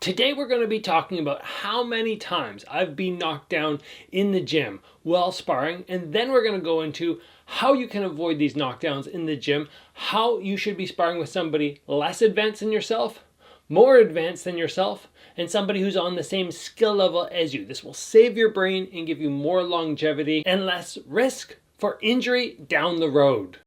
Today we're going to be talking about how many times I've been knocked down in the gym while sparring, and then we're going to go into how you can avoid these knockdowns in the gym, how you should be sparring with somebody less advanced than yourself, more advanced than yourself, and somebody who's on the same skill level as you. This will save your brain and give you more longevity and less risk for injury down the road.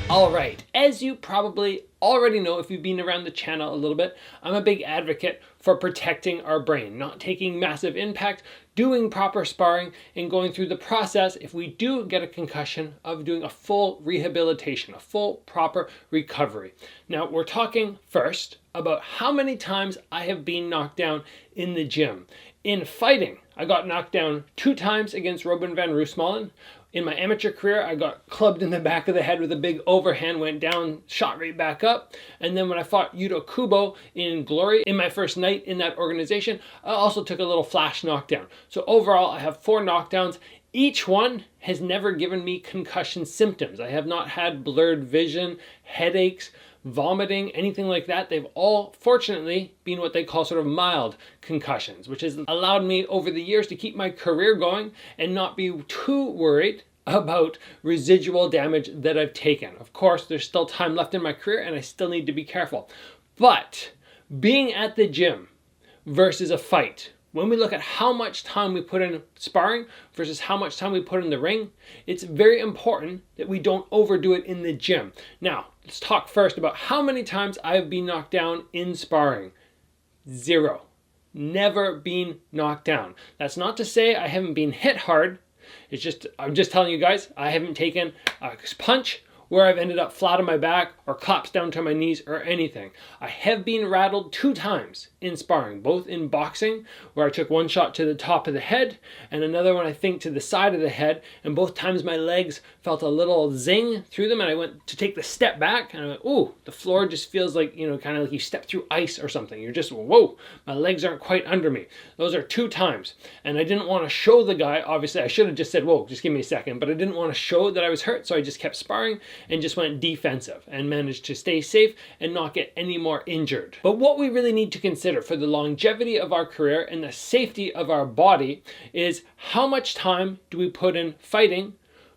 Alright, as you probably already know if you've been around the channel a little bit, I'm a big advocate for protecting our brain, not taking massive impact, doing proper sparring, and going through the process, if we do get a concussion, of doing a full rehabilitation, a full proper recovery. Now, we're talking first about how many times I have been knocked down in the gym. In fighting, I got knocked down 2 times against Robin van Roosmalen. In my amateur career, I got clubbed in the back of the head with a big overhand, went down, shot right back up. And then when I fought Yuto Kubo in Glory, in my first night in that organization, I also took a little flash knockdown. So overall, I have 4 knockdowns. Each one has never given me concussion symptoms. I have not had blurred vision, headaches, vomiting, anything like that. They've all, fortunately, been what they call sort of mild concussions, which has allowed me over the years to keep my career going and not be too worried about residual damage that I've taken. Of course, there's still time left in my career and I still need to be careful. But being at the gym versus a fight, when we look at how much time we put in sparring versus how much time we put in the ring, it's very important that we don't overdo it in the gym. Now, let's talk first about how many times I've been knocked down in sparring. 0. Never been knocked down. That's not to say I haven't been hit hard. I'm just telling you guys, I haven't taken a punch where I've ended up flat on my back or collapsed down to my knees or anything. I have been rattled 2 times in sparring, both in boxing, where I took one shot to the top of the head and another one I think to the side of the head, and both times my legs felt a little zing through them and I went to take the step back and I went, ooh, the floor just feels like, kind of like you step through ice or something. You're just, whoa, my legs aren't quite under me. Those are 2 times. And I didn't want to show the guy, obviously I should have just said, whoa, just give me a second, but I didn't want to show that I was hurt, so I just kept sparring and just went defensive and managed to stay safe and not get any more injured. But what we really need to consider for the longevity of our career and the safety of our body is how much time do we put in fighting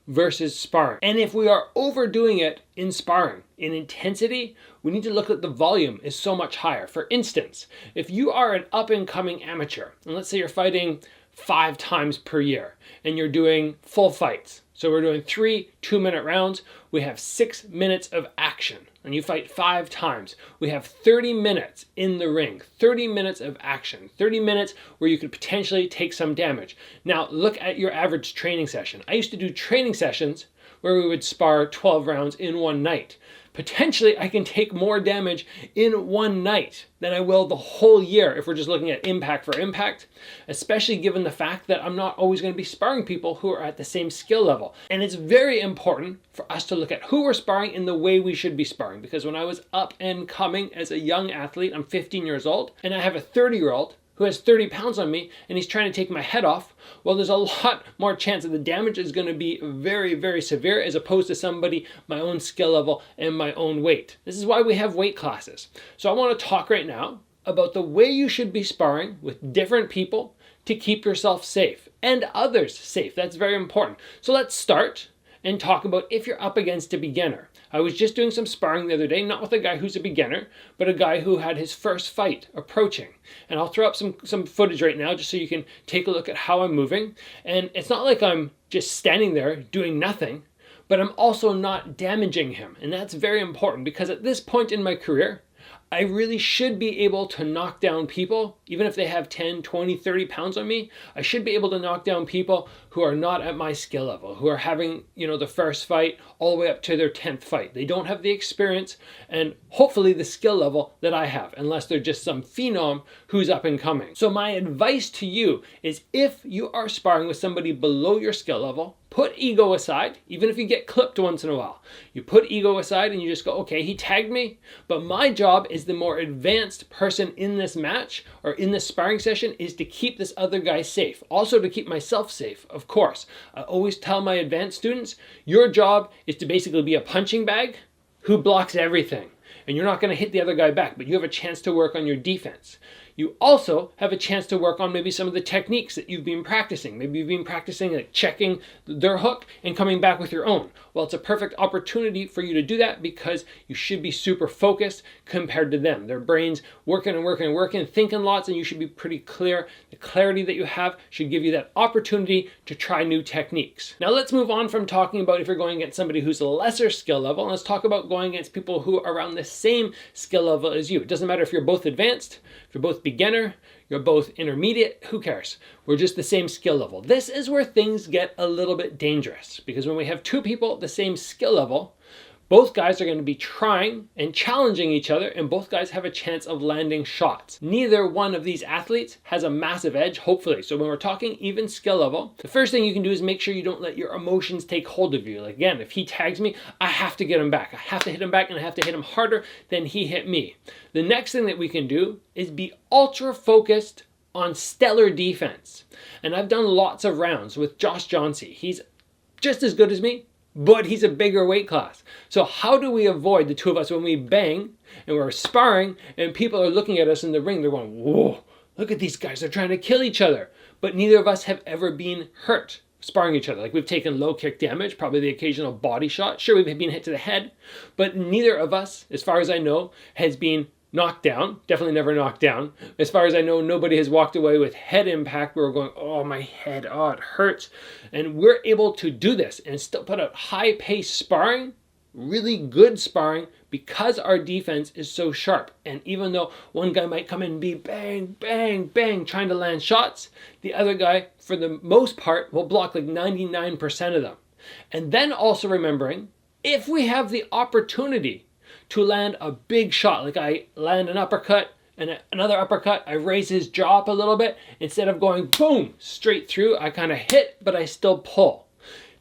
versus sparring. And if we are overdoing it in sparring, in intensity, we need to look at the volume is so much higher. For instance, if you are an up-and-coming amateur, and let's say you're fighting 5 times per year and you're doing full fights. So we're doing 3 2-minute rounds. We have 6 minutes of action and you fight 5 times. We have 30 minutes in the ring, 30 minutes of action, 30 minutes where you could potentially take some damage. Now look at your average training session. I used to do training sessions where we would spar 12 rounds in one night. Potentially, I can take more damage in one night than I will the whole year if we're just looking at impact for impact, especially given the fact that I'm not always going to be sparring people who are at the same skill level. And it's very important for us to look at who we're sparring in the way we should be sparring, because when I was up and coming as a young athlete, I'm 15 years old, and I have a 30-year-old who has 30 pounds on me and he's trying to take my head off, well, there's a lot more chance that the damage is going to be very, very severe as opposed to somebody my own skill level and my own weight. This is why we have weight classes. So I want to talk right now about the way you should be sparring with different people to keep yourself safe and others safe. That's very important. So let's start and talk about if you're up against a beginner. I was just doing some sparring the other day, not with a guy who's a beginner, but a guy who had his first fight approaching. And I'll throw up some footage right now just so you can take a look at how I'm moving. And it's not like I'm just standing there doing nothing, but I'm also not damaging him. And that's very important because at this point in my career, I really should be able to knock down people, even if they have 10, 20, 30 pounds on me. I should be able to knock down people who are not at my skill level, who are having, the first fight all the way up to their 10th fight. They don't have the experience and hopefully the skill level that I have, unless they're just some phenom who's up and coming. So my advice to you is if you are sparring with somebody below your skill level, put ego aside, even if you get clipped once in a while. You put ego aside and you just go, okay, he tagged me, but my job as the more advanced person in this match or in this sparring session is to keep this other guy safe. Also to keep myself safe, of course. I always tell my advanced students, your job is to basically be a punching bag who blocks everything. And you're not going to hit the other guy back, but you have a chance to work on your defense. You also have a chance to work on maybe some of the techniques that you've been practicing. Maybe you've been practicing like checking their hook and coming back with your own. Well, it's a perfect opportunity for you to do that because you should be super focused compared to them. Their brains working and working and working, thinking lots, and you should be pretty clear. The clarity that you have should give you that opportunity to try new techniques. Now let's move on from talking about if you're going against somebody who's a lesser skill level, and let's talk about going against people who are around the same skill level as you. It doesn't matter if you're both advanced, if you're both beginner, you're both intermediate, who cares? We're just the same skill level. This is where things get a little bit dangerous because when we have two people at the same skill level, both guys are going to be trying and challenging each other, and both guys have a chance of landing shots. Neither one of these athletes has a massive edge, hopefully. So when we're talking even skill level, the first thing you can do is make sure you don't let your emotions take hold of you. Like again, if he tags me, I have to get him back. I have to hit him back, and I have to hit him harder than he hit me. The next thing that we can do is be ultra focused on stellar defense. And I've done lots of rounds with Josh Johnsey. He's just as good as me, but he's a bigger weight class. So how do we avoid the two of us when we bang and we're sparring and people are looking at us in the ring, they're going, whoa, look at these guys, they're trying to kill each other. But neither of us have ever been hurt sparring each other. Like we've taken low kick damage, probably the occasional body shot. Sure, we've been hit to the head, but neither of us, as far as I know, has been knocked down. Definitely never knocked down. As far as I know, nobody has walked away with head impact where we're going, oh, my head, oh, it hurts. And we're able to do this and still put out high-paced sparring, really good sparring, because our defense is so sharp. And even though one guy might come in and be bang, bang, bang, trying to land shots, the other guy, for the most part, will block like 99% of them. And then also remembering, if we have the opportunity to land a big shot, like I land an uppercut and another uppercut, I raise his jaw up a little bit, instead of going boom, straight through, I kind of hit, but I still pull.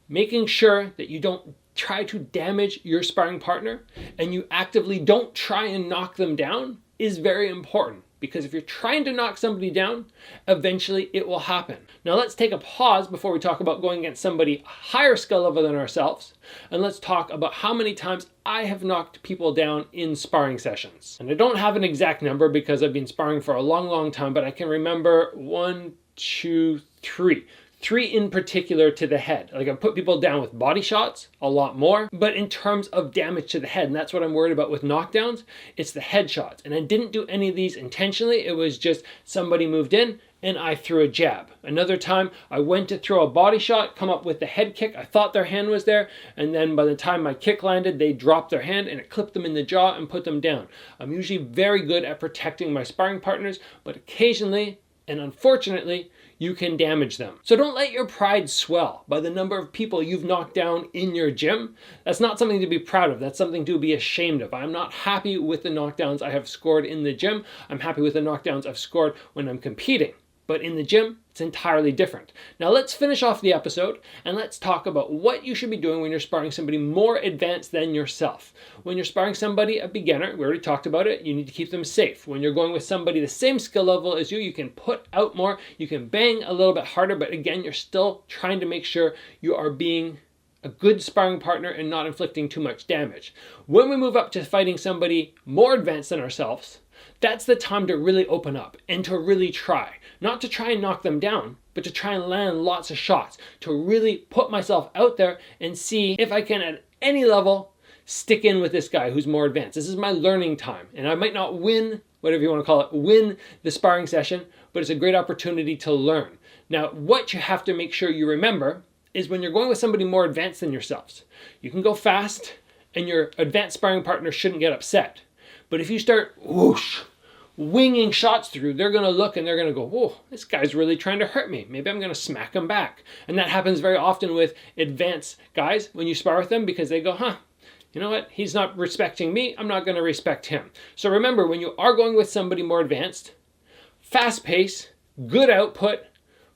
Making sure that you don't try to damage your sparring partner and you actively don't try and knock them down is very important. Because if you're trying to knock somebody down, eventually it will happen. Now let's take a pause before we talk about going against somebody higher skill level than ourselves. And let's talk about how many times I have knocked people down in sparring sessions. And I don't have an exact number because I've been sparring for a long, long time, but I can remember 1, 2, 3. 3 in particular to the head. Like I've put people down with body shots, a lot more, but in terms of damage to the head, and that's what I'm worried about with knockdowns, it's the headshots. And I didn't do any of these intentionally, it was just somebody moved in and I threw a jab. Another time I went to throw a body shot, come up with the head kick, I thought their hand was there, and then by the time my kick landed, they dropped their hand and it clipped them in the jaw and put them down. I'm usually very good at protecting my sparring partners, but occasionally, and unfortunately, you can damage them. So don't let your pride swell by the number of people you've knocked down in your gym. That's not something to be proud of. That's something to be ashamed of. I'm not happy with the knockdowns I have scored in the gym. I'm happy with the knockdowns I've scored when I'm competing. But in the gym, it's entirely different. Now let's finish off the episode and let's talk about what you should be doing when you're sparring somebody more advanced than yourself. When you're sparring somebody, a beginner, we already talked about it, you need to keep them safe. When you're going with somebody the same skill level as you, you can put out more, you can bang a little bit harder, but again, you're still trying to make sure you are being a good sparring partner and not inflicting too much damage. When we move up to fighting somebody more advanced than ourselves, that's the time to really open up and to really try. Not to try and knock them down, but to try and land lots of shots. To really put myself out there and see if I can, at any level, stick in with this guy who's more advanced. This is my learning time. And I might not win, whatever you want to call it, win the sparring session, but it's a great opportunity to learn. Now, what you have to make sure you remember is when you're going with somebody more advanced than yourselves, you can go fast and your advanced sparring partner shouldn't get upset. But if you start whoosh, winging shots through, they're going to look and they're going to go, whoa, this guy's really trying to hurt me. Maybe I'm going to smack him back. And that happens very often with advanced guys when you spar with them because they go, you know what? He's not respecting me. I'm not going to respect him. So remember, when you are going with somebody more advanced, fast pace, good output,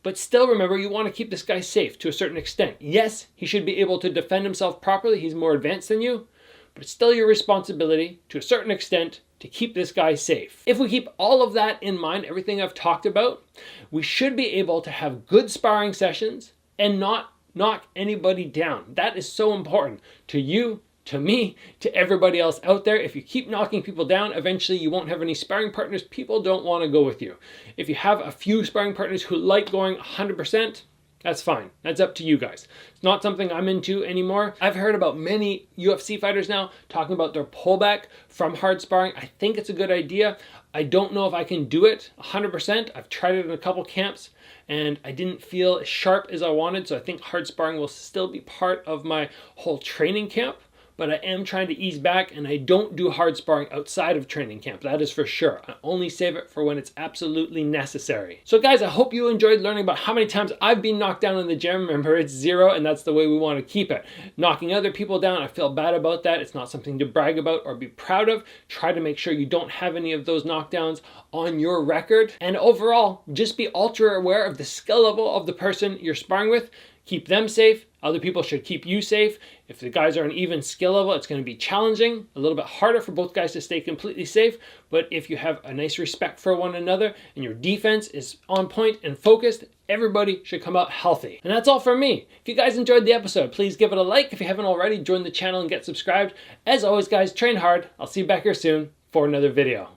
But still remember, you want to keep this guy safe to a certain extent. Yes, he should be able to defend himself properly. He's more advanced than you, but it's still your responsibility to a certain extent to keep this guy safe. If we keep all of that in mind, everything I've talked about, we should be able to have good sparring sessions and not knock anybody down. That is so important to you, to me, to everybody else out there. If you keep knocking people down, eventually you won't have any sparring partners. People don't want to go with you. If you have a few sparring partners who like going 100%, that's fine. That's up to you guys. It's not something I'm into anymore. I've heard about many UFC fighters now talking about their pullback from hard sparring. I think it's a good idea. I don't know if I can do it 100%. I've tried it in a couple camps and I didn't feel as sharp as I wanted. So I think hard sparring will still be part of my whole training camp. But I am trying to ease back, and I don't do hard sparring outside of training camp. That is for sure. I only save it for when it's absolutely necessary. So guys, I hope you enjoyed learning about how many times I've been knocked down in the gym. Remember, it's 0, and that's the way we want to keep it. Knocking other people down, I feel bad about that. It's not something to brag about or be proud of. Try to make sure you don't have any of those knockdowns on your record. And overall, just be ultra aware of the skill level of the person you're sparring with. Keep them safe. Other people should keep you safe. If the guys are an even skill level, it's going to be challenging, a little bit harder for both guys to stay completely safe. But if you have a nice respect for one another and your defense is on point and focused, everybody should come out healthy. And that's all from me. If you guys enjoyed the episode, please give it a like. If you haven't already, join the channel and get subscribed. As always, guys, train hard. I'll see you back here soon for another video.